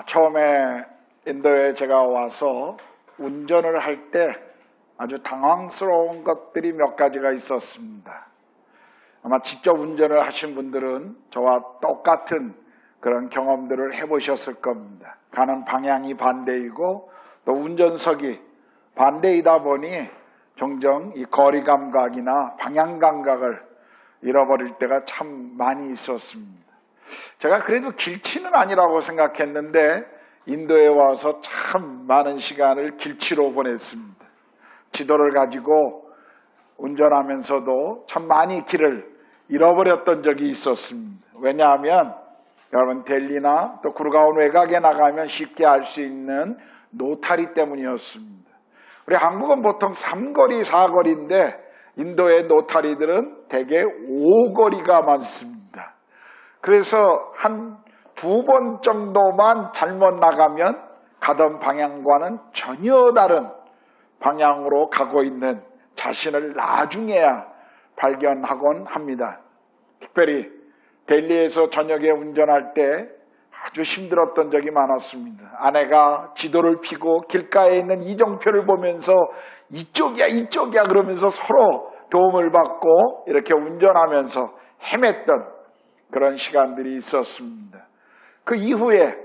처음에 인도에 제가 와서 운전을 할 때 아주 당황스러운 것들이 몇 가지가 있었습니다. 아마 직접 운전을 하신 분들은 저와 똑같은 그런 경험들을 해보셨을 겁니다. 가는 방향이 반대이고 또 운전석이 반대이다 보니 종종 이 거리 감각이나 방향 감각을 잃어버릴 때가 참 많이 있었습니다. 제가 그래도 길치는 아니라고 생각했는데 인도에 와서 참 많은 시간을 길치로 보냈습니다. 지도를 가지고 운전하면서도 참 많이 길을 잃어버렸던 적이 있었습니다. 왜냐하면 여러분 델리나 또 구르가온 외곽에 나가면 쉽게 알 수 있는 노타리 때문이었습니다. 우리 한국은 보통 3거리, 4거리인데 인도의 노타리들은 대개 5거리가 많습니다. 그래서 한 2번 정도만 잘못 나가면 가던 방향과는 전혀 다른 방향으로 가고 있는 자신을 나중에야 발견하곤 합니다. 특별히 델리에서 저녁에 운전할 때 아주 힘들었던 적이 많았습니다. 아내가 지도를 펴고 길가에 있는 이정표를 보면서 이쪽이야 그러면서 서로 도움을 받고 이렇게 운전하면서 헤맸던 그런 시간들이 있었습니다. 그 이후에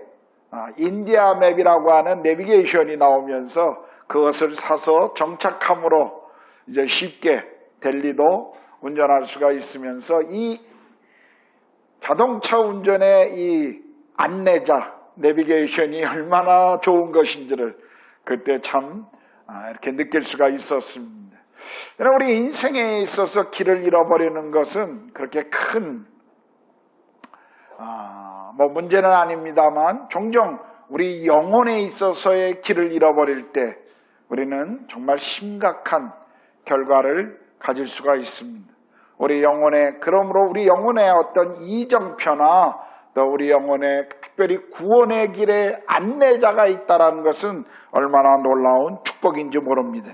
인디아 맵이라고 하는 내비게이션이 나오면서 그것을 사서 정착함으로 이제 쉽게 델리도 운전할 수가 있으면서 이 자동차 운전의 이 안내자, 내비게이션이 얼마나 좋은 것인지를 그때 참 이렇게 느낄 수가 있었습니다. 우리 인생에 있어서 길을 잃어버리는 것은 그렇게 큰 문제는 아닙니다만 종종 우리 영혼에 있어서의 길을 잃어버릴 때 우리는 정말 심각한 결과를 가질 수가 있습니다. 그러므로 우리 영혼의 어떤 이정표나 또 우리 영혼의 특별히 구원의 길에 안내자가 있다는 것은 얼마나 놀라운 축복인지 모릅니다.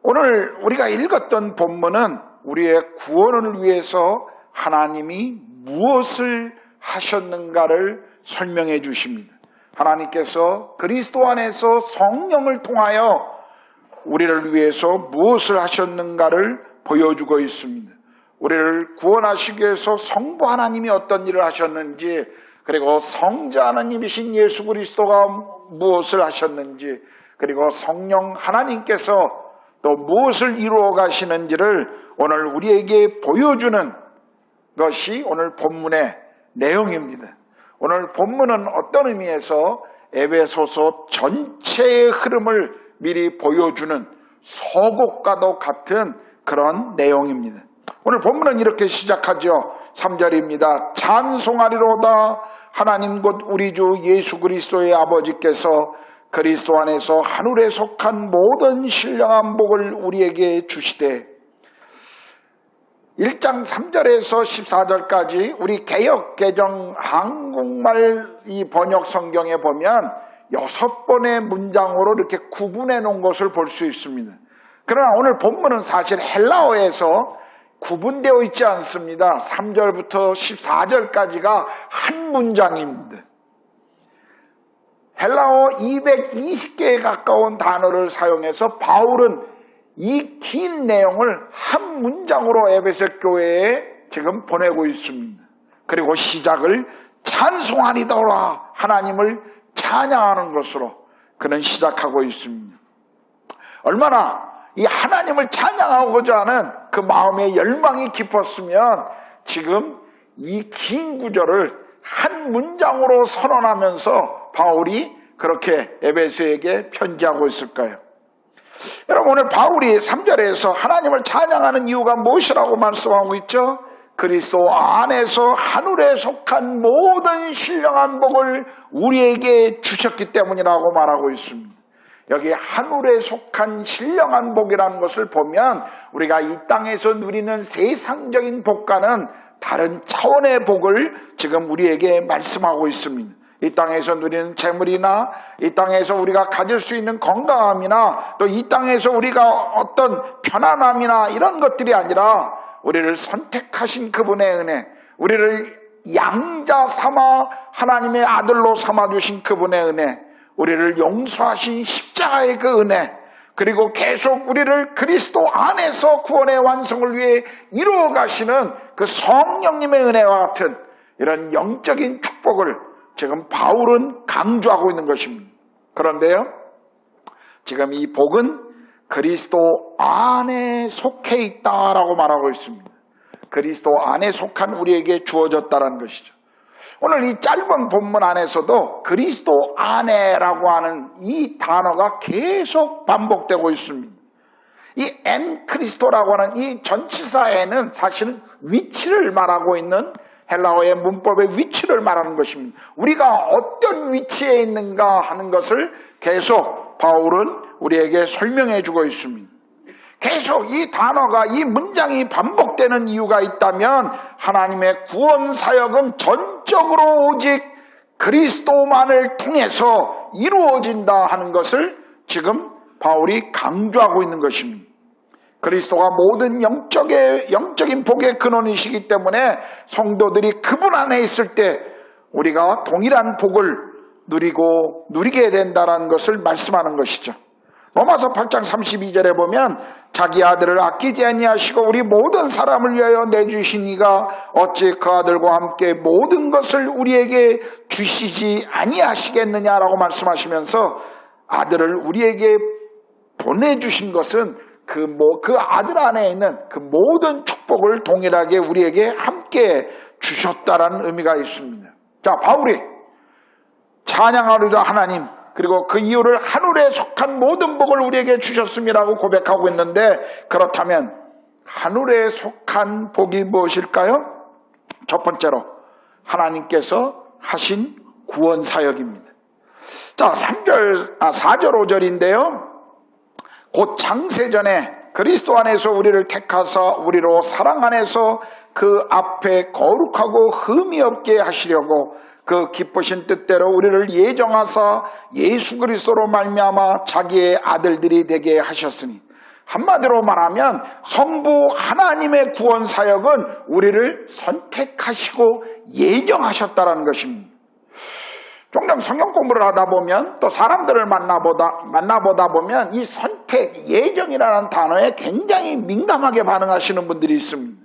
오늘 우리가 읽었던 본문은 우리의 구원을 위해서 하나님이 무엇을 하셨는가를 설명해 주십니다. 하나님께서 그리스도 안에서 성령을 통하여 우리를 위해서 무엇을 하셨는가를 보여주고 있습니다. 우리를 구원하시기 위해서 성부 하나님이 어떤 일을 하셨는지, 그리고 성자 하나님이신 예수 그리스도가 무엇을 하셨는지, 그리고 성령 하나님께서 또 무엇을 이루어 가시는지를 오늘 우리에게 보여주는 것이 오늘 본문의 내용입니다. 오늘 본문은 어떤 의미에서 에베소서 전체의 흐름을 미리 보여주는 서곡과도 같은 그런 내용입니다. 오늘 본문은 이렇게 시작하죠. 3절입니다. 찬송하리로다 하나님 곧 우리 주 예수 그리스도의 아버지께서 그리스도 안에서 하늘에 속한 모든 신령한 복을 우리에게 주시되. 1장 3절에서 14절까지 우리 개역개정 한국말 이 번역 성경에 보면 6번의 문장으로 이렇게 구분해 놓은 것을 볼 수 있습니다. 그러나 오늘 본문은 사실 헬라어에서 구분되어 있지 않습니다. 3절부터 14절까지가 한 문장입니다. 헬라어 220개에 가까운 단어를 사용해서 바울은 이 긴 내용을 한 문장으로 에베소 교회에 지금 보내고 있습니다. 그리고 시작을 찬송하리더라 하나님을 찬양하는 것으로 그는 시작하고 있습니다. 얼마나 이 하나님을 찬양하고자 하는 그 마음의 열망이 깊었으면 지금 이 긴 구절을 한 문장으로 선언하면서 바울이 그렇게 에베소에게 편지하고 있을까요? 여러분, 오늘 바울이 3절에서 하나님을 찬양하는 이유가 무엇이라고 말씀하고 있죠? 그리스도 안에서 하늘에 속한 모든 신령한 복을 우리에게 주셨기 때문이라고 말하고 있습니다. 여기 하늘에 속한 신령한 복이라는 것을 보면 우리가 이 땅에서 누리는 세상적인 복과는 다른 차원의 복을 지금 우리에게 말씀하고 있습니다. 이 땅에서 누리는 재물이나 이 땅에서 우리가 가질 수 있는 건강함이나 또 이 땅에서 우리가 어떤 편안함이나 이런 것들이 아니라 우리를 선택하신 그분의 은혜, 우리를 양자 삼아 하나님의 아들로 삼아주신 그분의 은혜, 우리를 용서하신 십자가의 그 은혜, 그리고 계속 우리를 그리스도 안에서 구원의 완성을 위해 이루어 가시는 그 성령님의 은혜와 같은 이런 영적인 축복을 지금 바울은 강조하고 있는 것입니다. 그런데요, 지금 이 복은 그리스도 안에 속해 있다라고 말하고 있습니다. 그리스도 안에 속한 우리에게 주어졌다는 것이죠. 오늘 이 짧은 본문 안에서도 그리스도 안에라고 하는 이 단어가 계속 반복되고 있습니다. 이 엔 크리스토라고 하는 이 전치사에는 사실은 위치를 말하고 있는 헬라어의 문법의 위치를 말하는 것입니다. 우리가 어떤 위치에 있는가 하는 것을 계속 바울은 우리에게 설명해 주고 있습니다. 계속 이 단어가, 이 문장이 반복되는 이유가 있다면 하나님의 구원 사역은 전적으로 오직 그리스도만을 통해서 이루어진다 하는 것을 지금 바울이 강조하고 있는 것입니다. 그리스도가 모든 영적인 복의 근원이시기 때문에 성도들이 그분 안에 있을 때 우리가 동일한 복을 누리게 된다는 것을 말씀하는 것이죠. 로마서 8장 32절에 보면 자기 아들을 아끼지 아니하시고 우리 모든 사람을 위하여 내주신 이가 어찌 그 아들과 함께 모든 것을 우리에게 주시지 아니하시겠느냐라고 말씀하시면서 아들을 우리에게 보내주신 것은 그 아들 안에 있는 그 모든 축복을 동일하게 우리에게 함께 주셨다라는 의미가 있습니다. 자, 바울이 찬양하리다 하나님, 그리고 그 이유를 하늘에 속한 모든 복을 우리에게 주셨음이라고 고백하고 있는데, 그렇다면 하늘에 속한 복이 무엇일까요? 첫 번째로 하나님께서 하신 구원 사역입니다. 자, 4절 5절인데요. 곧 창세전에 그리스도 안에서 우리를 택하사 우리로 사랑 안에서 그 앞에 거룩하고 흠이 없게 하시려고 그 기쁘신 뜻대로 우리를 예정하사 예수 그리스도로 말미암아 자기의 아들들이 되게 하셨으니, 한마디로 말하면 성부 하나님의 구원 사역은 우리를 선택하시고 예정하셨다는 것입니다. 종종 성경 공부를 하다 보면 또 사람들을 만나보다 보면 이 선택, 예정이라는 단어에 굉장히 민감하게 반응하시는 분들이 있습니다.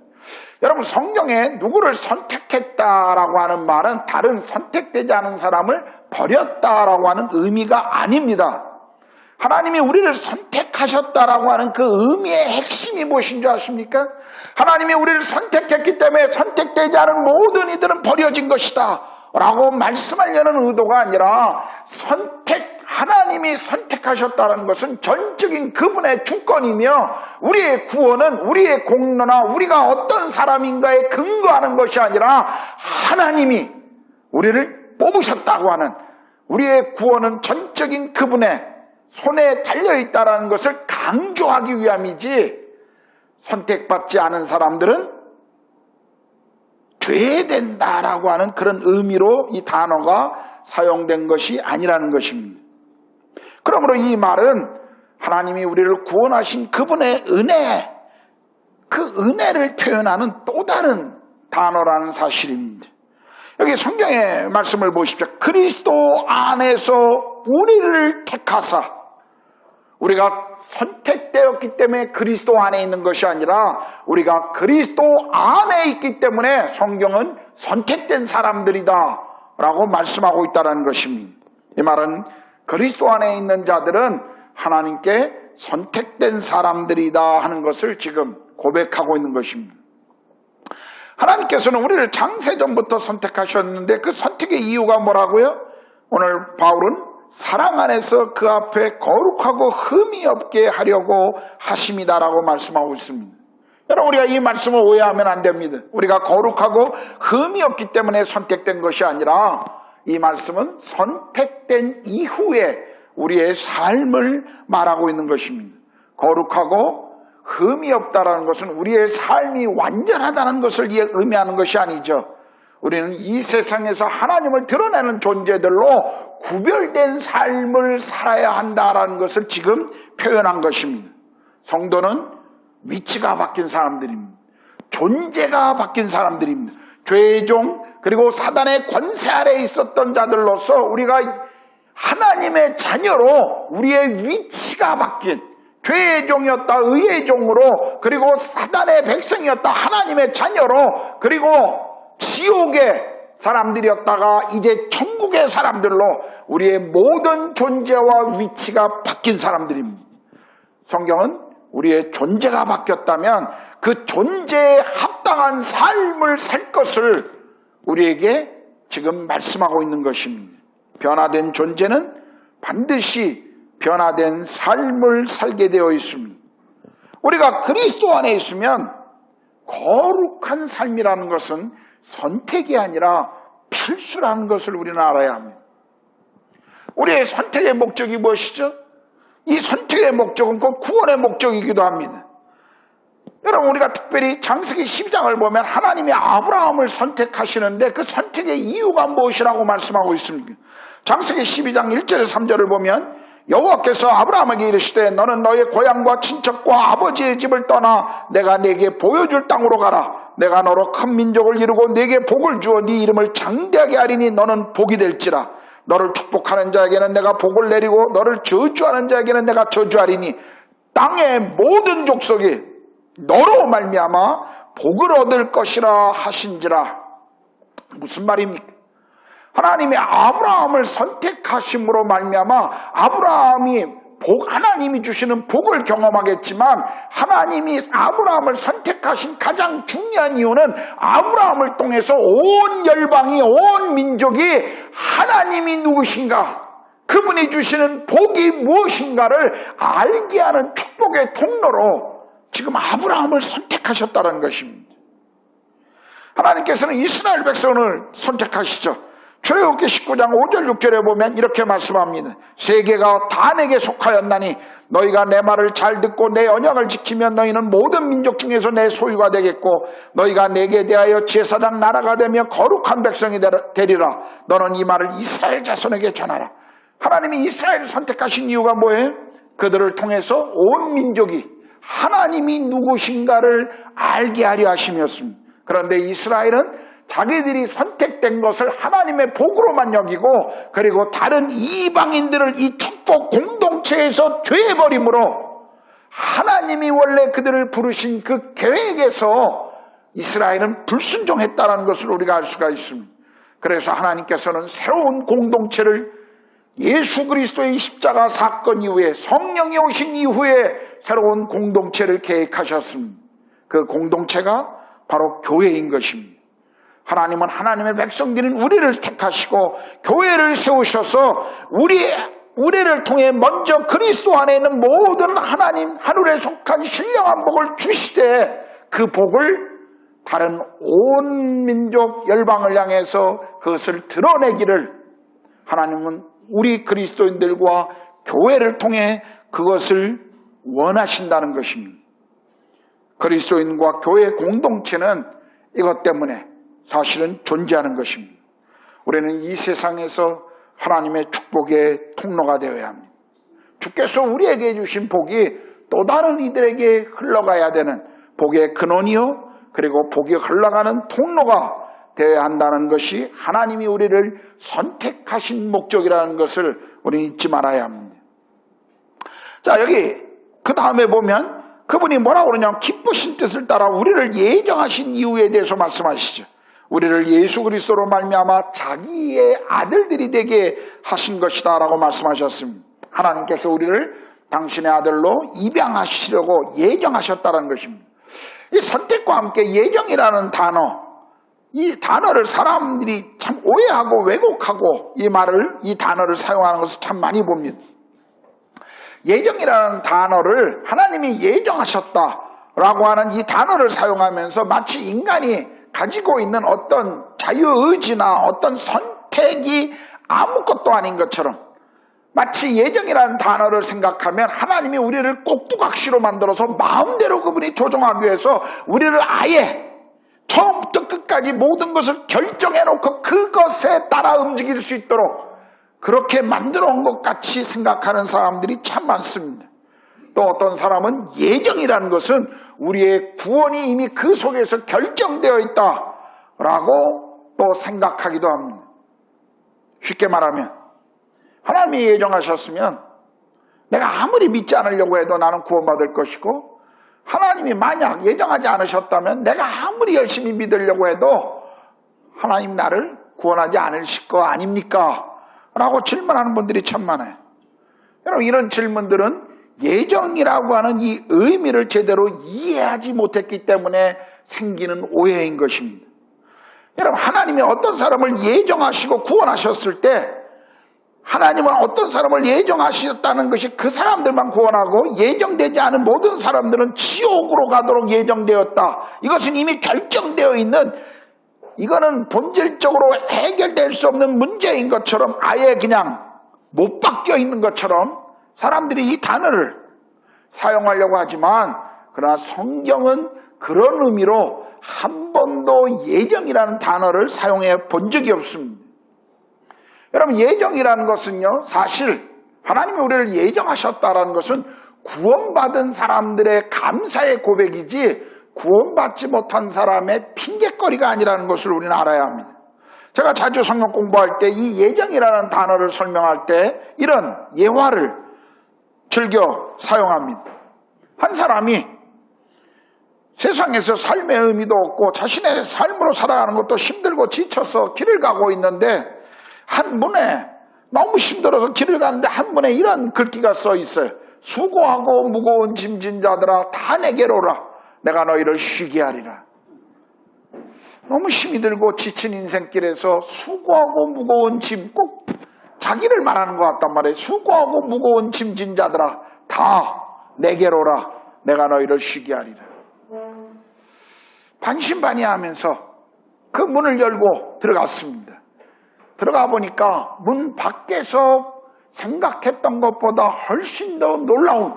여러분, 성경에 누구를 선택했다라고 하는 말은 다른 선택되지 않은 사람을 버렸다라고 하는 의미가 아닙니다. 하나님이 우리를 선택하셨다라고 하는 그 의미의 핵심이 무엇인 줄 아십니까? 하나님이 우리를 선택했기 때문에 선택되지 않은 모든 이들은 버려진 것이다 라고 말씀하려는 의도가 아니라, 하나님이 선택하셨다는 것은 전적인 그분의 주권이며 우리의 구원은 우리의 공로나 우리가 어떤 사람인가에 근거하는 것이 아니라 하나님이 우리를 뽑으셨다고 하는, 우리의 구원은 전적인 그분의 손에 달려있다는 것을 강조하기 위함이지, 선택받지 않은 사람들은 죄된다라고 하는 그런 의미로 이 단어가 사용된 것이 아니라는 것입니다. 그러므로 이 말은 하나님이 우리를 구원하신 그분의 은혜, 그 은혜를 표현하는 또 다른 단어라는 사실입니다. 여기 성경의 말씀을 보십시오. 그리스도 안에서 우리를 택하사, 우리가 선택되었기 때문에 그리스도 안에 있는 것이 아니라 우리가 그리스도 안에 있기 때문에 성경은 선택된 사람들이다 라고 말씀하고 있다는 것입니다. 이 말은 그리스도 안에 있는 자들은 하나님께 선택된 사람들이다 하는 것을 지금 고백하고 있는 것입니다. 하나님께서는 우리를 창세전부터 선택하셨는데 그 선택의 이유가 뭐라고요? 오늘 바울은 사랑 안에서 그 앞에 거룩하고 흠이 없게 하려고 하심이다라고 말씀하고 있습니다. 여러분, 우리가 이 말씀을 오해하면 안 됩니다. 우리가 거룩하고 흠이 없기 때문에 선택된 것이 아니라 이 말씀은 선택된 이후에 우리의 삶을 말하고 있는 것입니다. 거룩하고 흠이 없다라는 것은 우리의 삶이 완전하다는 것을 의미하는 것이 아니죠. 우리는 이 세상에서 하나님을 드러내는 존재들로 구별된 삶을 살아야 한다라는 것을 지금 표현한 것입니다. 성도는 위치가 바뀐 사람들입니다. 존재가 바뀐 사람들입니다. 죄의 종, 그리고 사단의 권세 아래에 있었던 자들로서 우리가 하나님의 자녀로 우리의 위치가 바뀐, 죄의 종이었다 의의 종으로, 그리고 사단의 백성이었다 하나님의 자녀로, 그리고 지옥의 사람들이었다가 이제 천국의 사람들로 우리의 모든 존재와 위치가 바뀐 사람들입니다. 성경은 우리의 존재가 바뀌었다면 그 존재에 합당한 삶을 살 것을 우리에게 지금 말씀하고 있는 것입니다. 변화된 존재는 반드시 변화된 삶을 살게 되어 있습니다. 우리가 그리스도 안에 있으면 거룩한 삶이라는 것은 선택이 아니라 필수라는 것을 우리는 알아야 합니다. 우리의 선택의 목적이 무엇이죠? 이 선택의 목적은 그 구원의 목적이기도 합니다. 여러분, 우리가 특별히 창세기 12장을 보면 하나님이 아브라함을 선택하시는데 그 선택의 이유가 무엇이라고 말씀하고 있습니다. 창세기 12장 1절 3절을 보면 여호와께서 아브라함에게 이르시되 너는 너의 고향과 친척과 아버지의 집을 떠나 내가 네게 보여줄 땅으로 가라. 내가 너로 큰 민족을 이루고 네게 복을 주어 네 이름을 장대하게 하리니 너는 복이 될지라. 너를 축복하는 자에게는 내가 복을 내리고 너를 저주하는 자에게는 내가 저주하리니 땅의 모든 족속이 너로 말미암아 복을 얻을 것이라 하신지라. 무슨 말입니까? 하나님이 아브라함을 선택하심으로 말미암아 아브라함이 하나님이 주시는 복을 경험하겠지만, 하나님이 아브라함을 선택하신 가장 중요한 이유는 아브라함을 통해서 온 열방이, 온 민족이 하나님이 누구신가, 그분이 주시는 복이 무엇인가를 알게 하는 축복의 통로로 지금 아브라함을 선택하셨다는 것입니다. 하나님께서는 이스라엘 백성을 선택하시죠. 출애굽기 19장 5절 6절에 보면 이렇게 말씀합니다. 세계가 다 내게 속하였나니 너희가 내 말을 잘 듣고 내 언약을 지키면 너희는 모든 민족 중에서 내 소유가 되겠고 너희가 내게 대하여 제사장 나라가 되며 거룩한 백성이 되리라. 너는 이 말을 이스라엘 자손에게 전하라. 하나님이 이스라엘을 선택하신 이유가 뭐예요? 그들을 통해서 온 민족이 하나님이 누구신가를 알게 하려 하심이었습니다. 그런데 이스라엘은 자기들이 선택된 것을 하나님의 복으로만 여기고, 그리고 다른 이방인들을 이 축복 공동체에서 죄버림으로 하나님이 원래 그들을 부르신 그 계획에서 이스라엘은 불순종했다는 것을 우리가 알 수가 있습니다. 그래서 하나님께서는 새로운 공동체를 예수 그리스도의 십자가 사건 이후에, 성령이 오신 이후에 새로운 공동체를 계획하셨습니다. 그 공동체가 바로 교회인 것입니다. 하나님은 하나님의 백성들인 우리를 택하시고 교회를 세우셔서 우리를 통해 먼저 그리스도 안에 있는 모든 하나님 하늘에 속한 신령한 복을 주시되, 그 복을 다른 온 민족 열방을 향해서 그것을 드러내기를 하나님은 우리 그리스도인들과 교회를 통해 그것을 원하신다는 것입니다. 그리스도인과 교회 공동체는 이것 때문에 사실은 존재하는 것입니다. 우리는 이 세상에서 하나님의 축복의 통로가 되어야 합니다. 주께서 우리에게 주신 복이 또 다른 이들에게 흘러가야 되는 복의 근원이요, 그리고 복이 흘러가는 통로가 되어야 한다는 것이 하나님이 우리를 선택하신 목적이라는 것을 우리는 잊지 말아야 합니다. 자, 여기 그 다음에 보면 그분이 뭐라고 그러냐면 기쁘신 뜻을 따라 우리를 예정하신 이유에 대해서 말씀하시죠. 우리를 예수 그리스도로 말미암아 자기의 아들들이 되게 하신 것이다 라고 말씀하셨습니다. 하나님께서 우리를 당신의 아들로 입양하시려고 예정하셨다는 것입니다. 이 선택과 함께 예정이라는 단어, 이 단어를 사람들이 참 오해하고 왜곡하고 이 단어를 사용하는 것을 참 많이 봅니다. 예정이라는 단어를 하나님이 예정하셨다라고 하는 이 단어를 사용하면서 마치 인간이 가지고 있는 어떤 자유의지나 어떤 선택이 아무것도 아닌 것처럼, 마치 예정이라는 단어를 생각하면 하나님이 우리를 꼭두각시로 만들어서 마음대로 그분이 조종하기 위해서 우리를 아예 처음부터 끝까지 모든 것을 결정해놓고 그것에 따라 움직일 수 있도록 그렇게 만들어 온 것 같이 생각하는 사람들이 참 많습니다. 또 어떤 사람은 예정이라는 것은 우리의 구원이 이미 그 속에서 결정되어 있다 라고 또 생각하기도 합니다. 쉽게 말하면 하나님이 예정하셨으면 내가 아무리 믿지 않으려고 해도 나는 구원받을 것이고, 하나님이 만약 예정하지 않으셨다면 내가 아무리 열심히 믿으려고 해도 하나님 나를 구원하지 않으실 거 아닙니까? 라고 질문하는 분들이 참 많아요. 여러분, 이런 질문들은 예정이라고 하는 이 의미를 제대로 이해하지 못했기 때문에 생기는 오해인 것입니다. 여러분, 하나님이 어떤 사람을 예정하시고 구원하셨을 때, 하나님은 어떤 사람을 예정하셨다는 것이 그 사람들만 구원하고 예정되지 않은 모든 사람들은 지옥으로 가도록 예정되었다. 이것은 이미 결정되어 있는, 이거는 본질적으로 해결될 수 없는 문제인 것처럼, 아예 그냥 못 바뀌어 있는 것처럼 사람들이 이 단어를 사용하려고 하지만, 그러나 성경은 그런 의미로 한 번도 예정이라는 단어를 사용해 본 적이 없습니다. 여러분, 예정이라는 것은요, 사실 하나님이 우리를 예정하셨다라는 것은 구원받은 사람들의 감사의 고백이지 구원받지 못한 사람의 핑계거리가 아니라는 것을 우리는 알아야 합니다. 제가 자주 성경 공부할 때 이 예정이라는 단어를 설명할 때 이런 예화를 즐겨 사용합니다. 한 사람이 세상에서 삶의 의미도 없고 자신의 삶으로 살아가는 것도 힘들고 지쳐서 길을 가고 있는데, 한 문에 너무 힘들어서 길을 가는데 한 문에 이런 글귀가 써 있어요. 수고하고 무거운 짐진 자들아 다 내게로 오라. 내가 너희를 쉬게 하리라. 너무 힘이 들고 지친 인생길에서 수고하고 무거운 짐, 꼭 자기를 말하는 것 같단 말이에요. 수고하고 무거운 짐진 자들아 다 내게로 오라. 내가 너희를 쉬게 하리라. 반신반의하면서 그 문을 열고 들어갔습니다. 들어가 보니까 문 밖에서 생각했던 것보다 훨씬 더 놀라운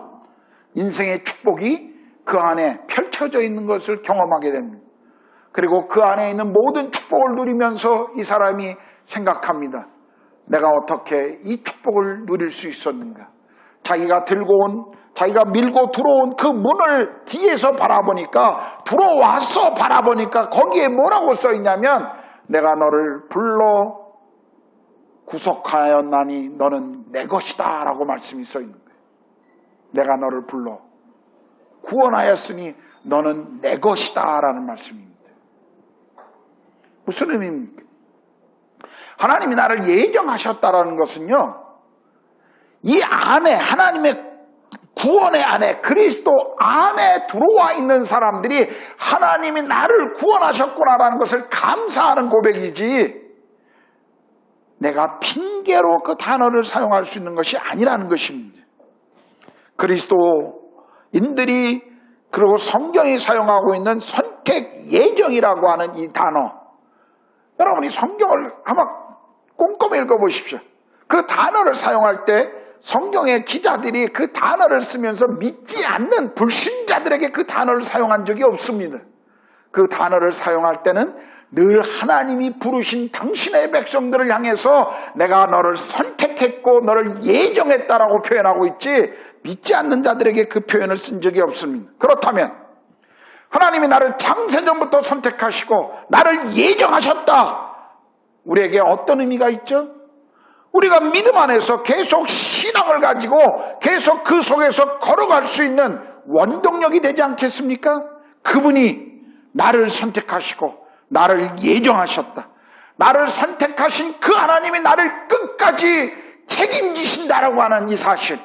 인생의 축복이 그 안에 펼쳐져 있는 것을 경험하게 됩니다. 그리고 그 안에 있는 모든 축복을 누리면서 이 사람이 생각합니다. 내가 어떻게 이 축복을 누릴 수 있었는가? 자기가 밀고 들어온 그 문을 뒤에서 바라보니까, 들어와서 바라보니까 거기에 뭐라고 써 있냐면, 내가 너를 불러 구속하였나니 너는 내 것이다 라고 말씀이 써 있는 거예요. 내가 너를 불러 구원하였으니 너는 내 것이다 라는 말씀입니다. 무슨 의미입니까? 하나님이 나를 예정하셨다라는 것은요, 이 안에, 하나님의 구원의 안에, 그리스도 안에 들어와 있는 사람들이 하나님이 나를 구원하셨구나라는 것을 감사하는 고백이지, 내가 핑계로 그 단어를 사용할 수 있는 것이 아니라는 것입니다. 그리스도인들이, 그리고 성경이 사용하고 있는 선택 예정이라고 하는 이 단어, 여러분이 성경을 한번 꼼꼼히 읽어보십시오. 그 단어를 사용할 때 성경의 기자들이 그 단어를 쓰면서 믿지 않는 불신자들에게 그 단어를 사용한 적이 없습니다. 그 단어를 사용할 때는 늘 하나님이 부르신 당신의 백성들을 향해서 내가 너를 선택했고 너를 예정했다라고 표현하고 있지, 믿지 않는 자들에게 그 표현을 쓴 적이 없습니다. 그렇다면 하나님이 나를 창세전부터 선택하시고 나를 예정하셨다, 우리에게 어떤 의미가 있죠? 우리가 믿음 안에서 계속 신앙을 가지고 계속 그 속에서 걸어갈 수 있는 원동력이 되지 않겠습니까? 그분이 나를 선택하시고 나를 예정하셨다. 나를 선택하신 그 하나님이 나를 끝까지 책임지신다라고 하는 이 사실,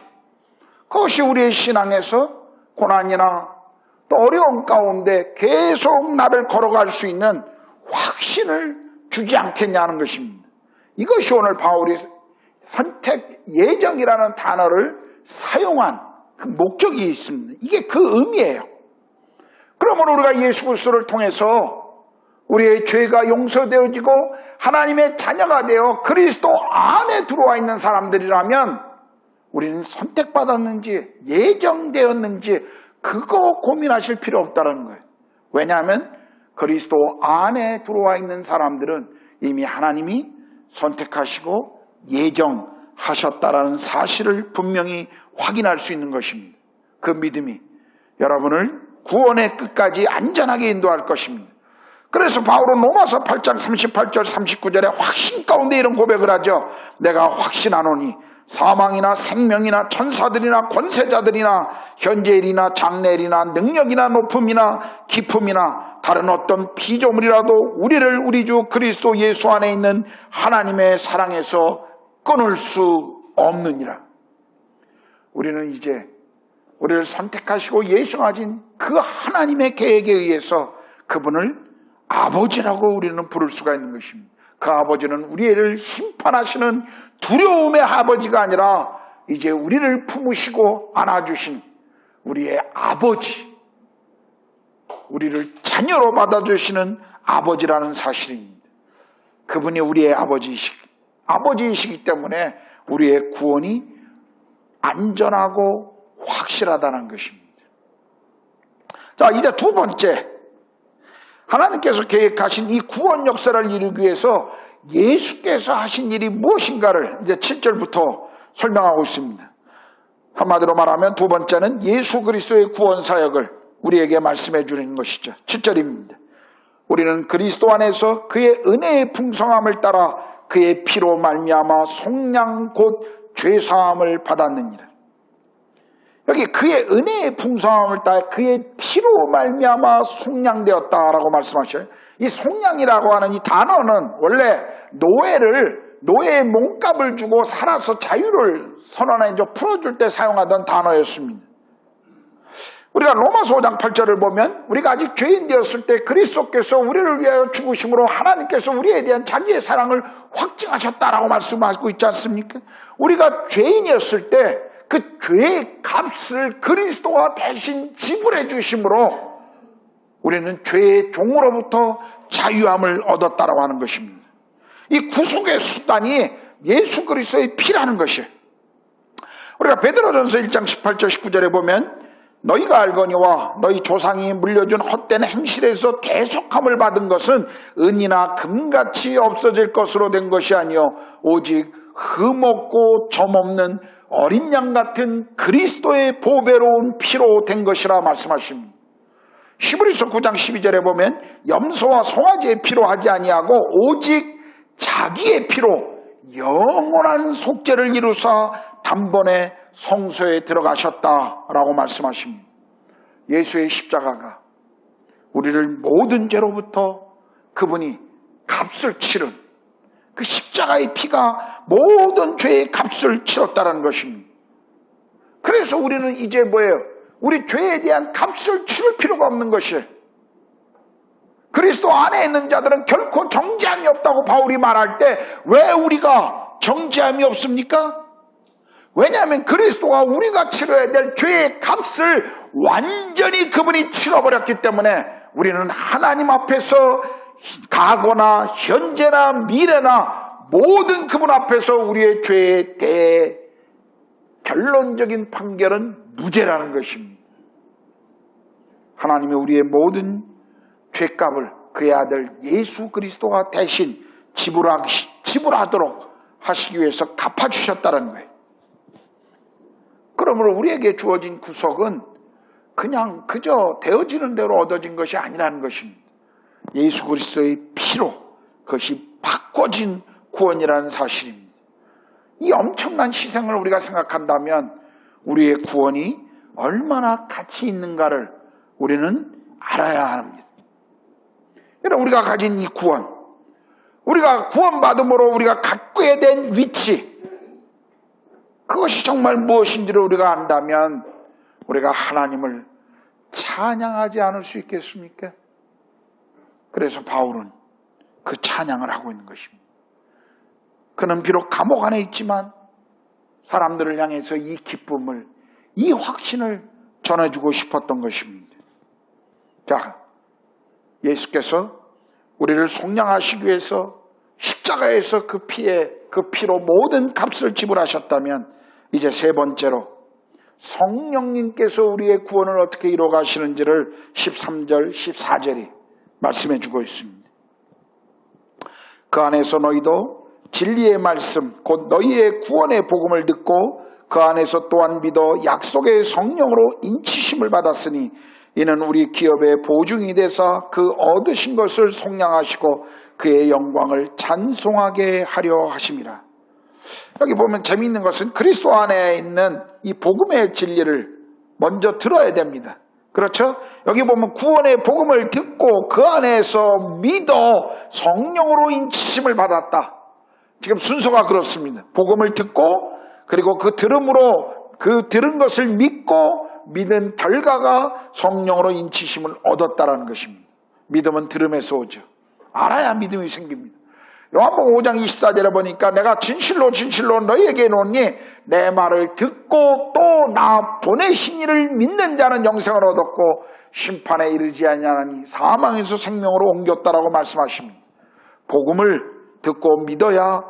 그것이 우리의 신앙에서 고난이나 또 어려움 가운데 계속 나를 걸어갈 수 있는 확신을 주지 않겠냐는 것입니다. 이것이 오늘 바울이 선택 예정이라는 단어를 사용한 그 목적이 있습니다. 이게 그 의미예요. 그러면 우리가 예수 그리스도를 통해서 우리의 죄가 용서되어지고 하나님의 자녀가 되어 그리스도 안에 들어와 있는 사람들이라면 우리는 선택받았는지 예정되었는지 그거 고민하실 필요 없다는 거예요. 왜냐하면 그리스도 안에 들어와 있는 사람들은 이미 하나님이 선택하시고 예정하셨다라는 사실을 분명히 확인할 수 있는 것입니다. 그 믿음이 여러분을 구원의 끝까지 안전하게 인도할 것입니다. 그래서 바울은 로마서 8장 38절 39절에 확신 가운데 이런 고백을 하죠. 내가 확신하노니 사망이나 생명이나 천사들이나 권세자들이나 현재일이나 장래일이나 능력이나 높음이나 깊음이나 다른 어떤 피조물이라도 우리를 우리 주 그리스도 예수 안에 있는 하나님의 사랑에서 끊을 수 없느니라. 우리는 이제 우리를 선택하시고 예정하신 그 하나님의 계획에 의해서 그분을 아버지라고 우리는 부를 수가 있는 것입니다. 그 아버지는 우리를 심판하시는 두려움의 아버지가 아니라 이제 우리를 품으시고 안아주신 우리의 아버지, 우리를 자녀로 받아주시는 아버지라는 사실입니다. 그분이 우리의 아버지이시기 때문에 우리의 구원이 안전하고 확실하다는 것입니다. 자, 이제 두 번째, 하나님께서 계획하신 이 구원 역사를 이루기 위해서 예수께서 하신 일이 무엇인가를 이제 7절부터 설명하고 있습니다. 한마디로 말하면 두 번째는 예수 그리스도의 구원 사역을 우리에게 말씀해 주는 것이죠. 7절입니다. 우리는 그리스도 안에서 그의 은혜의 풍성함을 따라 그의 피로 말미암아 속량 곧 죄사함을 받았느니라. 여기 그의 은혜의 풍성함을 따라 그의 피로 말미암아 속량되었다라고 말씀하셔요. 이 속량이라고 하는 이 단어는 원래 노예의 몸값을 주고 살아서 자유를 선언해 풀어줄 때 사용하던 단어였습니다. 우리가 로마서 5장 8절을 보면 우리가 아직 죄인 되었을 때 그리스도께서 우리를 위하여 죽으심으로 하나님께서 우리에 대한 자기의 사랑을 확증하셨다라고 말씀하고 있지 않습니까? 우리가 죄인이었을 때 그 죄의 값을 그리스도가 대신 지불해 주심으로 우리는 죄의 종으로부터 자유함을 얻었다라고 하는 것입니다. 이 구속의 수단이 예수 그리스도의 피라는 것이에요. 우리가 베드로전서 1장 18절 19절에 보면 너희가 알거니와 너희 조상이 물려준 헛된 행실에서 대속함을 받은 것은 은이나 금같이 없어질 것으로 된 것이 아니요 오직 흠없고 점없는 어린 양 같은 그리스도의 보배로운 피로 된 것이라 말씀하십니다. 히브리서 9장 12절에 보면 염소와 송아지의 피로 하지 아니하고 오직 자기의 피로 영원한 속죄를 이루사 단번에 성소에 들어가셨다라고 말씀하십니다. 예수의 십자가가 우리를 모든 죄로부터 그분이 값을 치른 그 십자가의 피가 모든 죄의 값을 치렀다는 것입니다. 그래서 우리는 이제 뭐예요? 우리 죄에 대한 값을 치를 필요가 없는 것이에요. 그리스도 안에 있는 자들은 결코 정죄함이 없다고 바울이 말할 때 왜 우리가 정죄함이 없습니까? 왜냐하면 그리스도가 우리가 치러야 될 죄의 값을 완전히 그분이 치러버렸기 때문에 우리는 하나님 앞에서 과거나 현재나 미래나 모든 그분 앞에서 우리의 죄에 대해 결론적인 판결은 무죄라는 것입니다. 하나님이 우리의 모든 죄값을 그의 아들 예수 그리스도가 대신 지불하도록 하시기 위해서 갚아주셨다는 거예요. 그러므로 우리에게 주어진 구속은 그냥 그저 되어지는 대로 얻어진 것이 아니라는 것입니다. 예수 그리스도의 피로 그것이 바꿔진 구원이라는 사실입니다. 이 엄청난 희생을 우리가 생각한다면 우리의 구원이 얼마나 가치 있는가를 우리는 알아야 합니다. 여러분, 우리가 가진 이 구원, 우리가 구원받음으로 우리가 갖게 된 위치, 그것이 정말 무엇인지를 우리가 안다면 우리가 하나님을 찬양하지 않을 수 있겠습니까? 그래서 바울은 그 찬양을 하고 있는 것입니다. 그는 비록 감옥 안에 있지만 사람들을 향해서 이 기쁨을, 이 확신을 전해주고 싶었던 것입니다. 자, 예수께서 우리를 속량하시기 위해서 십자가에서 그 피로 모든 값을 지불하셨다면 이제 세 번째로 성령님께서 우리의 구원을 어떻게 이루어 가시는지를 13절, 14절이 말씀해 주고 있습니다. 그 안에서 너희도 진리의 말씀, 곧 너희의 구원의 복음을 듣고 그 안에서 또한 믿어 약속의 성령으로 인치심을 받았으니 이는 우리 기업의 보증이 되사 그 얻으신 것을 속량하시고 그의 영광을 찬송하게 하려 하심이라. 여기 보면 재미있는 것은 그리스도 안에 있는 이 복음의 진리를 먼저 들어야 됩니다. 그렇죠? 여기 보면 구원의 복음을 듣고 그 안에서 믿어 성령으로 인치심을 받았다. 지금 순서가 그렇습니다. 복음을 듣고 그리고 그 들음으로 그 들은 것을 믿고 믿은 결과가 성령으로 인치심을 얻었다라는 것입니다. 믿음은 들음에서 오죠. 알아야 믿음이 생깁니다. 요한복음 5장 24절에 보니까 내가 진실로 진실로 너희에게 이르노니 내 말을 듣고 또 나 보내신 이를 믿는 자는 영생을 얻었고 심판에 이르지 아니하나니 사망에서 생명으로 옮겼다라고 말씀하십니다. 복음을 듣고 믿어야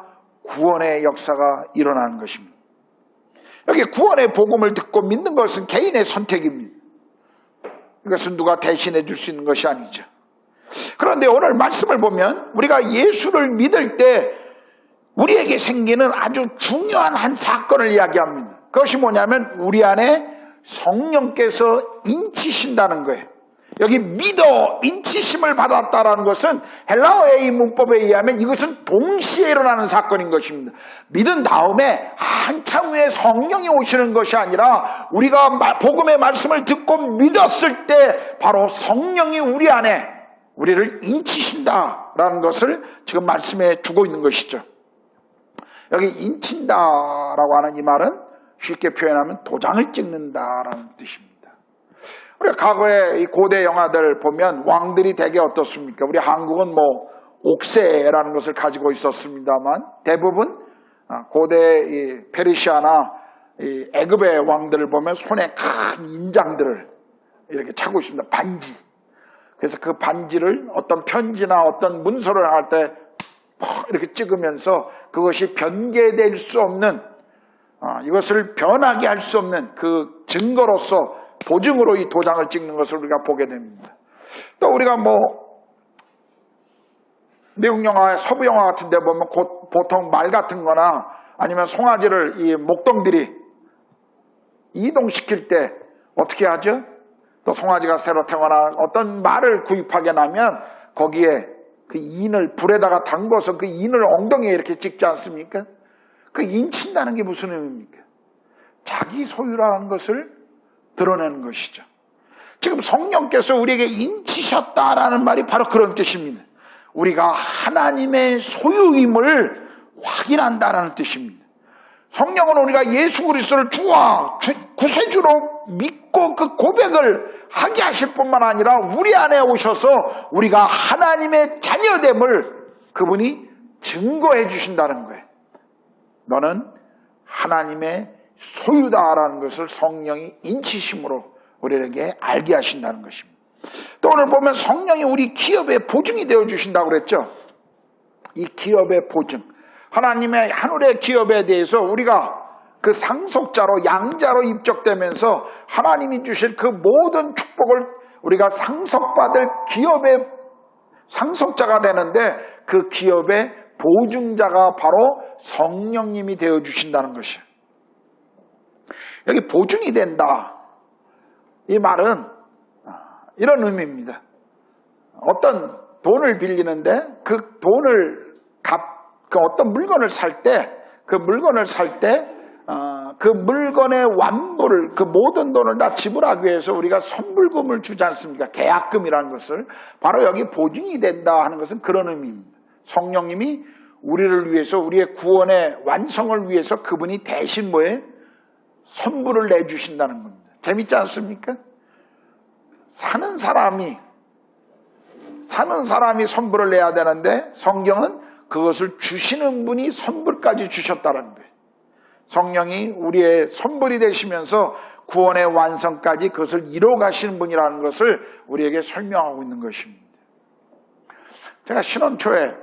구원의 역사가 일어나는 것입니다. 여기 구원의 복음을 듣고 믿는 것은 개인의 선택입니다. 이것은 누가 대신해 줄 수 있는 것이 아니죠. 그런데 오늘 말씀을 보면 우리가 예수를 믿을 때 우리에게 생기는 아주 중요한 한 사건을 이야기합니다. 그것이 뭐냐면 우리 안에 성령께서 인치신다는 거예요. 여기 믿어 인치심을 받았다라는 것은 헬라어의 이 문법에 의하면 이것은 동시에 일어나는 사건인 것입니다. 믿은 다음에 한참 후에 성령이 오시는 것이 아니라 우리가 복음의 말씀을 듣고 믿었을 때 바로 성령이 우리 안에 우리를 인치신다라는 것을 지금 말씀해 주고 있는 것이죠. 여기 인친다라고 하는 이 말은 쉽게 표현하면 도장을 찍는다라는 뜻입니다. 우리가 과거에 이 고대 영화들 보면 왕들이 대개 어떻습니까? 우리 한국은 뭐 옥새라는 것을 가지고 있었습니다만 대부분 고대 이 페르시아나 이 애굽의 왕들을 보면 손에 큰 인장들을 이렇게 차고 있습니다. 반지. 그래서 그 반지를 어떤 편지나 어떤 문서를 할 때 이렇게 찍으면서 그것이 변개될 수 없는 이것을 변하게 할 수 없는 그 증거로서 보증으로 이 도장을 찍는 것을 우리가 보게 됩니다. 또 우리가 뭐 미국 영화, 서부 영화 같은 데 보면 보통 말 같은 거나 아니면 송아지를 이 목동들이 이동시킬 때 어떻게 하죠? 또 송아지가 새로 태어나 어떤 말을 구입하게 나면 거기에 그 인을 불에다가 담궈서 그 인을 엉덩이에 이렇게 찍지 않습니까? 그 인친다는 게 무슨 의미입니까? 자기 소유라는 것을 드러내는 것이죠. 지금 성령께서 우리에게 인치셨다라는 말이 바로 그런 뜻입니다. 우리가 하나님의 소유임을 확인한다라는 뜻입니다. 성령은 우리가 예수 그리스도를 주와 구세주로 믿고 그 고백을 하게 하실 뿐만 아니라 우리 안에 오셔서 우리가 하나님의 자녀됨을 그분이 증거해 주신다는 거예요. 너는 하나님의 소유다라는 것을 성령이 인치심으로 우리에게 알게 하신다는 것입니다. 또 오늘 보면 성령이 우리 기업의 보증이 되어 주신다고 그랬죠. 이 기업의 보증, 하나님의 하늘의 기업에 대해서 우리가 그 상속자로 양자로 입적되면서 하나님이 주실 그 모든 축복을 우리가 상속받을 기업의 상속자가 되는데 그 기업의 보증자가 바로 성령님이 되어주신다는 것이에요. 여기 보증이 된다. 이 말은 이런 의미입니다. 어떤 돈을 빌리는데 그 돈을 그 어떤 물건을 살 때 그 물건을 살 때 그 물건의 완부를 그 모든 돈을 다 지불하기 위해서 우리가 선불금을 주지 않습니까? 계약금이라는 것을 바로 여기 보증이 된다 하는 것은 그런 의미입니다. 성령님이 우리를 위해서 우리의 구원의 완성을 위해서 그분이 대신 뭐에 선불을 내주신다는 겁니다. 재밌지 않습니까? 사는 사람이 선불을 내야 되는데 성경은 그것을 주시는 분이 선불까지 주셨다는 거예요. 성령이 우리의 선불이 되시면서 구원의 완성까지 그것을 이뤄 가시는 분이라는 것을 우리에게 설명하고 있는 것입니다. 제가 신혼 초에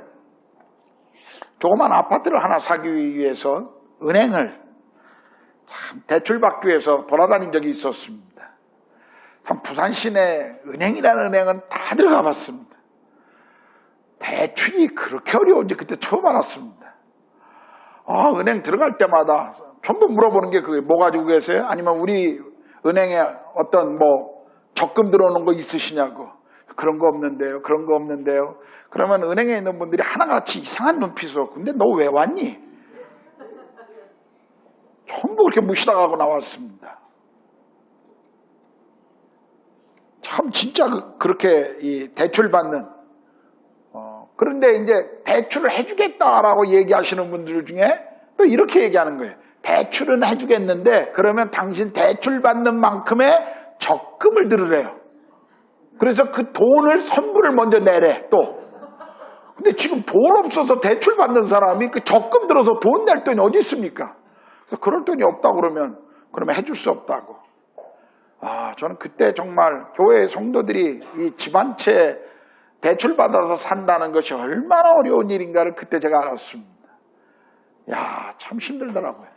조그만 아파트를 하나 사기 위해서 은행을 참 대출받기 위해서 돌아다닌 적이 있었습니다. 참 부산 시내 은행이라는 은행은 다 들어가 봤습니다. 대출이 그렇게 어려운지 그때 처음 알았습니다. 은행 들어갈 때마다 전부 물어보는 게 그게 뭐 가지고 계세요? 아니면 우리 은행에 어떤 뭐 적금 들어오는 거 있으시냐고. 그런 거 없는데요. 그런 거 없는데요. 그러면 은행에 있는 분들이 하나같이 이상한 눈빛으로 근데 너 왜 왔니? 전부 그렇게 무시당하고 나왔습니다. 참 진짜 그렇게 이 대출받는 그런데 이제 대출을 해주겠다라고 얘기하시는 분들 중에 또 이렇게 얘기하는 거예요. 대출은 해주겠는데 그러면 당신 대출 받는 만큼의 적금을 들으래요. 그래서 그 돈을 선불을 먼저 내래 또. 근데 지금 돈 없어서 대출 받는 사람이 그 적금 들어서 돈 낼 돈이 어디 있습니까? 그래서 그럴 돈이 없다고 그러면 해줄 수 없다고. 저는 그때 정말 교회 성도들이 이 집 한 채 대출 받아서 산다는 것이 얼마나 어려운 일인가를 그때 제가 알았습니다. 참 힘들더라고요.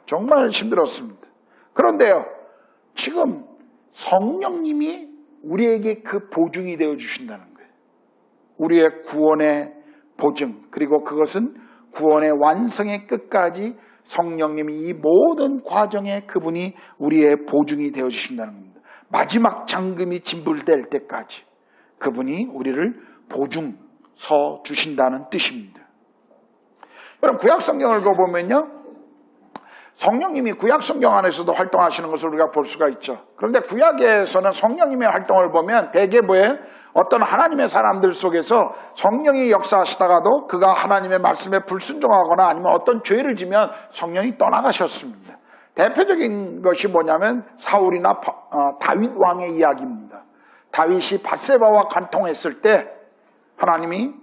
정말 힘들었습니다. 그런데요, 지금 성령님이 우리에게 그 보증이 되어 주신다는 거예요. 우리의 구원의 보증, 그리고 그것은 구원의 완성의 끝까지 성령님이 이 모든 과정에 그분이 우리의 보증이 되어 주신다는 겁니다. 마지막 잠금이 진불될 때까지 그분이 우리를 보증서 주신다는 뜻입니다. 여러분 구약성경을 보면요, 성령님이 구약성경 안에서도 활동하시는 것을 우리가 볼 수가 있죠. 그런데 구약에서는 성령님의 활동을 보면 대개 뭐예요? 어떤 하나님의 사람들 속에서 성령이 역사하시다가도 그가 하나님의 말씀에 불순종하거나 아니면 어떤 죄를 지면 성령이 떠나가셨습니다. 대표적인 것이 뭐냐면 사울이나 다윗 왕의 이야기입니다. 다윗이 밧세바와 간통했을 때 하나님이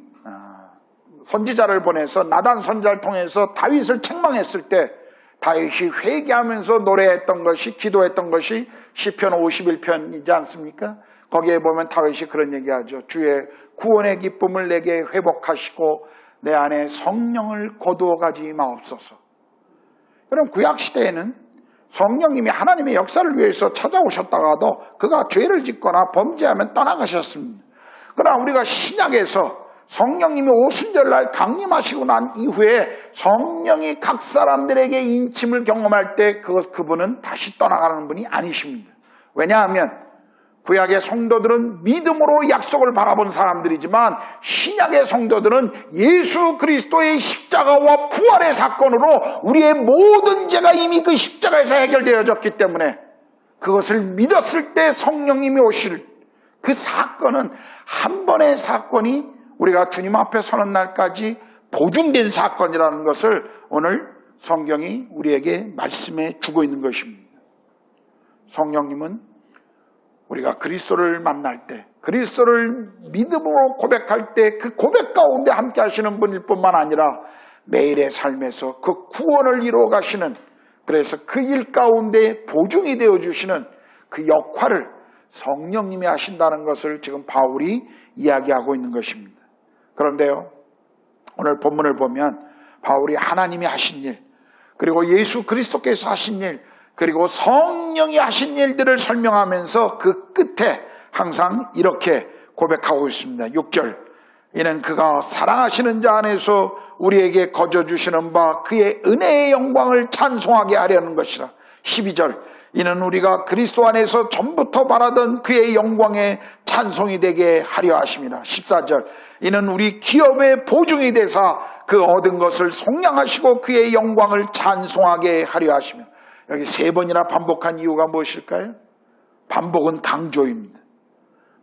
선지자를 보내서 나단 선지자를 통해서 다윗을 책망했을 때 다윗이 회개하면서 노래했던 것이, 기도했던 것이 시편 51편이지 않습니까? 거기에 보면 다윗이 그런 얘기하죠. 주의 구원의 기쁨을 내게 회복하시고 내 안에 성령을 거두어 가지 마옵소서. 여러분 구약시대에는 성령님이 하나님의 역사를 위해서 찾아오셨다가도 그가 죄를 짓거나 범죄하면 떠나가셨습니다. 그러나 우리가 신약에서 성령님이 오순절날 강림하시고 난 이후에 성령이 각 사람들에게 인침을 경험할 때 그분은 다시 떠나가는 분이 아니십니다. 왜냐하면 구약의 성도들은 믿음으로 약속을 바라본 사람들이지만 신약의 성도들은 예수 그리스도의 십자가와 부활의 사건으로 우리의 모든 죄가 이미 그 십자가에서 해결되어졌기 때문에 그것을 믿었을 때 성령님이 오실 그 사건은 한 번의 사건이 우리가 주님 앞에 서는 날까지 보증된 사건이라는 것을 오늘 성경이 우리에게 말씀해 주고 있는 것입니다. 성령님은 우리가 그리스도를 만날 때, 그리스도를 믿음으로 고백할 때 그 고백 가운데 함께 하시는 분일 뿐만 아니라 매일의 삶에서 그 구원을 이루어 가시는, 그래서 그 일 가운데 보증이 되어 주시는 그 역할을 성령님이 하신다는 것을 지금 바울이 이야기하고 있는 것입니다. 그런데요, 오늘 본문을 보면 바울이 하나님이 하신 일, 그리고 예수 그리스도께서 하신 일, 그리고 성령이 하신 일들을 설명하면서 그 끝에 항상 이렇게 고백하고 있습니다. 6절, 이는 그가 사랑하시는 자 안에서 우리에게 거저주시는 바 그의 은혜의 영광을 찬송하게 하려는 것이라. 12절, 이는 우리가 그리스도 안에서 전부터 바라던 그의 영광의 찬송이 되게 하려 하심이라. 14절, 이는 우리 기업의 보증이 되사 그 얻은 것을 속량하시고 그의 영광을 찬송하게 하려 하시며. 여기 세 번이나 반복한 이유가 무엇일까요? 반복은 강조입니다.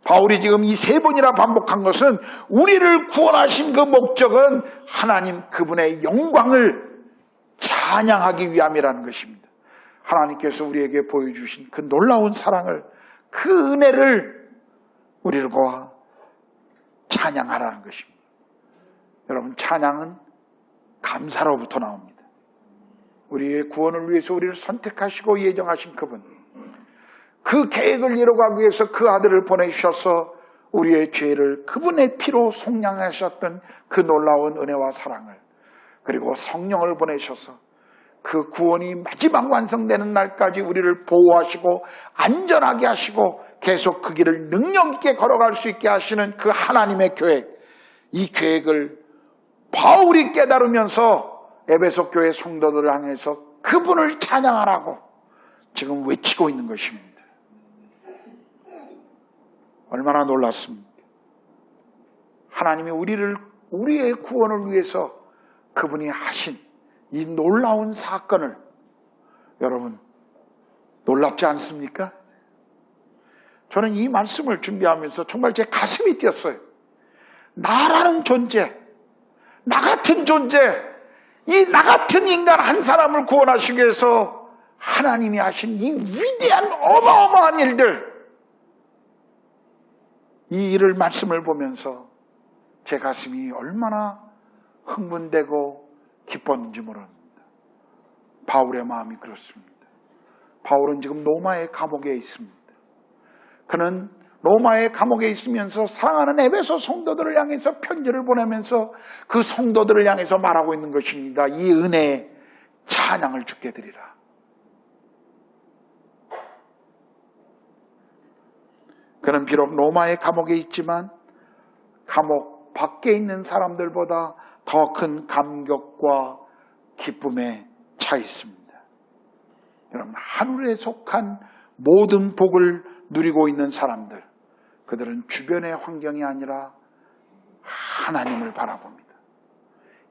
바울이 지금 이 세 번이나 반복한 것은 우리를 구원하신 그 목적은 하나님 그분의 영광을 찬양하기 위함이라는 것입니다. 하나님께서 우리에게 보여주신 그 놀라운 사랑을, 그 은혜를 우리가 찬양하라는 것입니다. 여러분, 찬양은 감사로부터 나옵니다. 우리의 구원을 위해서 우리를 선택하시고 예정하신 그분, 그 계획을 이루어가기 위해서 그 아들을 보내주셔서 우리의 죄를 그분의 피로 속량하셨던 그 놀라운 은혜와 사랑을, 그리고 성령을 보내셔서 그 구원이 마지막 완성되는 날까지 우리를 보호하시고 안전하게 하시고 계속 그 길을 능력 있게 걸어갈 수 있게 하시는 그 하나님의 계획, 이 계획을 바울이 깨달으면서 에베소 교회 성도들을 향해서 그분을 찬양하라고 지금 외치고 있는 것입니다. 얼마나 놀랐습니까? 하나님이 우리의 구원을 위해서 그분이 하신 이 놀라운 사건을 여러분 놀랍지 않습니까? 저는 이 말씀을 준비하면서 정말 제 가슴이 뛰었어요. 나라는 존재, 나 같은 존재, 이 나 같은 인간 한 사람을 구원하시기 위해서 하나님이 하신 이 위대한 어마어마한 일들, 이 일을 말씀을 보면서 제 가슴이 얼마나 흥분되고 기뻤는지 모릅니다. 바울의 마음이 그렇습니다. 바울은 지금 로마의 감옥에 있습니다. 그는 로마의 감옥에 있으면서 사랑하는 에베소 성도들을 향해서 편지를 보내면서 그 성도들을 향해서 말하고 있는 것입니다. 이 은혜의 찬양을 주께 드리라. 그는 비록 로마의 감옥에 있지만 감옥 밖에 있는 사람들보다 더 큰 감격과 기쁨에 차 있습니다. 여러분, 하늘에 속한 모든 복을 누리고 있는 사람들, 그들은 주변의 환경이 아니라 하나님을 바라봅니다.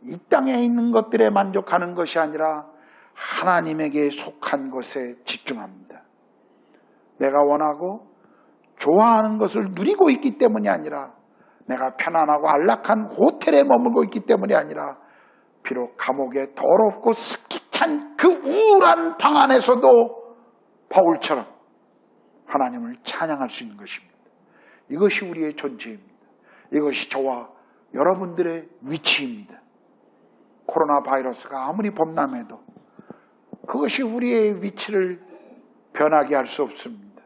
이 땅에 있는 것들에 만족하는 것이 아니라 하나님에게 속한 것에 집중합니다. 내가 원하고 좋아하는 것을 누리고 있기 때문이 아니라, 내가 편안하고 안락한 호텔에 머물고 있기 때문이 아니라, 비록 감옥에 더럽고 습기찬 그 우울한 방 안에서도 바울처럼 하나님을 찬양할 수 있는 것입니다. 이것이 우리의 존재입니다. 이것이 저와 여러분들의 위치입니다. 코로나 바이러스가 아무리 범람해도 그것이 우리의 위치를 변하게 할 수 없습니다.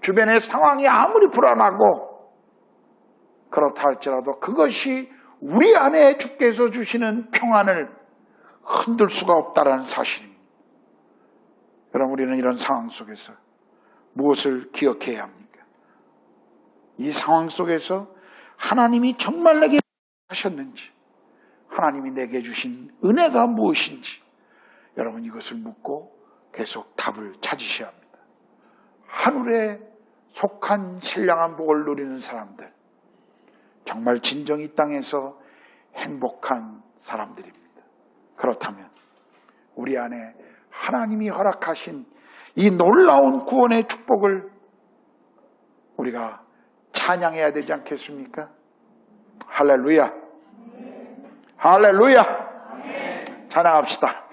주변의 상황이 아무리 불안하고 그렇다 할지라도 그것이 우리 안에 주께서 주시는 평안을 흔들 수가 없다는 사실입니다. 여러분, 우리는 이런 상황 속에서 무엇을 기억해야 합니까? 이 상황 속에서 하나님이 정말 내게 하셨는지, 하나님이 내게 주신 은혜가 무엇인지, 여러분 이것을 묻고 계속 답을 찾으셔야 합니다. 하늘에 속한 신령한 복을 누리는 사람들, 정말 진정 이 땅에서 행복한 사람들입니다. 그렇다면 우리 안에 하나님이 허락하신 이 놀라운 구원의 축복을 우리가 찬양해야 되지 않겠습니까? 할렐루야! 할렐루야! 찬양합시다.